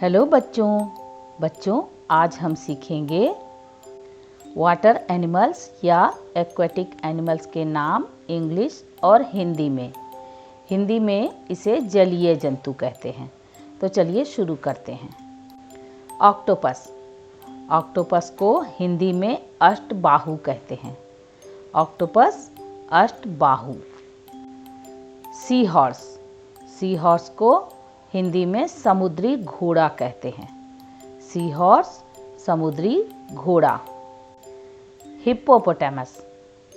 Hello बच्चों आज हम सीखेंगे वाटर एनिमल्स या एक्वेटिक एनिमल्स के नाम इंग्लिश और हिंदी में इसे जलीय जंतु कहते हैं। तो चलिए शुरू करते हैं। ऑक्टोपस को हिंदी में अष्टबाहु कहते हैं। ऑक्टोपस अष्टबाहु। सी हॉर्स को हिंदी में समुद्री घोड़ा कहते हैं। सी हॉर्स समुद्री घोड़ा।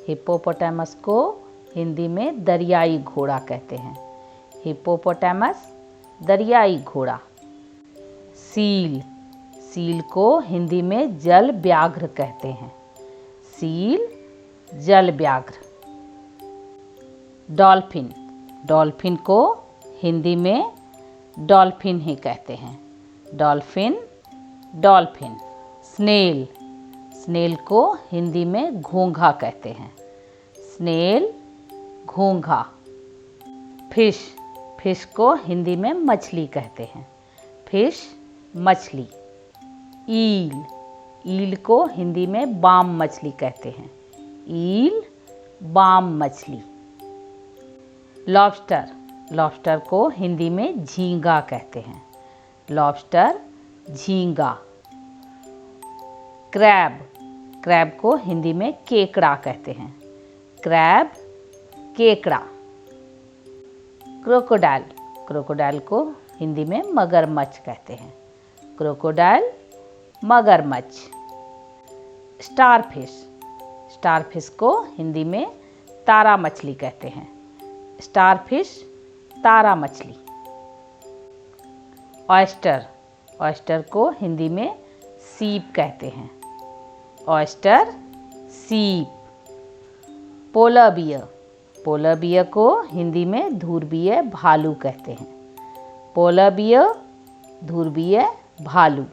हिप्पोपोटामस को हिंदी में दरियाई घोड़ा कहते हैं। हिप्पोपोटामस दरियाई घोड़ा। सील को हिंदी में जल व्याघ्र कहते हैं। सील जल व्याघ्र। डॉल्फिन को हिंदी में डॉल्फिन ही कहते हैं। डॉल्फिन। स्नेल को हिंदी में घोंघा कहते हैं। स्नेल घोंघा। फिश को हिंदी में मछली कहते हैं। फिश मछली। ईल को हिंदी में बाम मछली कहते हैं। ईल बाम मछली। लॉबस्टर को हिंदी में झींगा कहते हैं। लॉबस्टर झींगा। क्रैब को हिंदी में केकड़ा कहते हैं। क्रैब केकड़ा। क्रोकोडाइल को हिंदी में मगरमच्छ कहते हैं। क्रोकोडाइल मगरमच्छ। स्टारफिश को हिंदी में तारा मछली कहते हैं। स्टारफिश तारा मछली। ऑयस्टर को हिंदी में सीप कहते हैं। ऑयस्टर सीप। पोलर बियर को हिंदी में धुरबीय भालू कहते हैं। पोलर बियर धुरबीय भालू।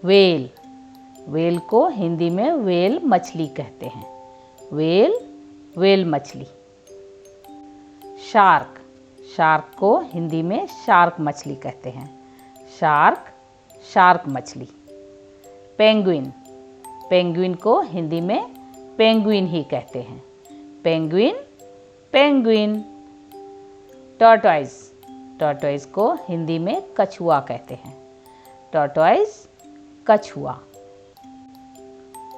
वेल को हिंदी में वेल मछली कहते हैं। वेल मछली। शार्क को हिंदी में शार्क मछली कहते हैं। शार्क मछली। पेंगुइन को हिंदी में पेंगुइन ही कहते हैं। पेंगुइन। टॉर्टोइज को हिंदी में कछुआ कहते हैं। टॉर्टोइज कछुआ।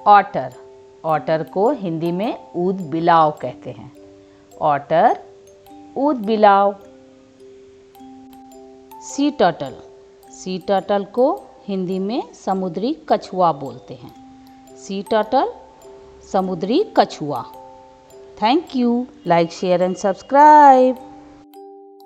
ऑटर को हिंदी में ऊदबिलाव कहते हैं। ऑटर ऊदबिलाव। सी टर्टल को हिंदी में समुद्री कछुआ बोलते हैं। सी टर्टल समुद्री कछुआ। Thank you. Like share and subscribe.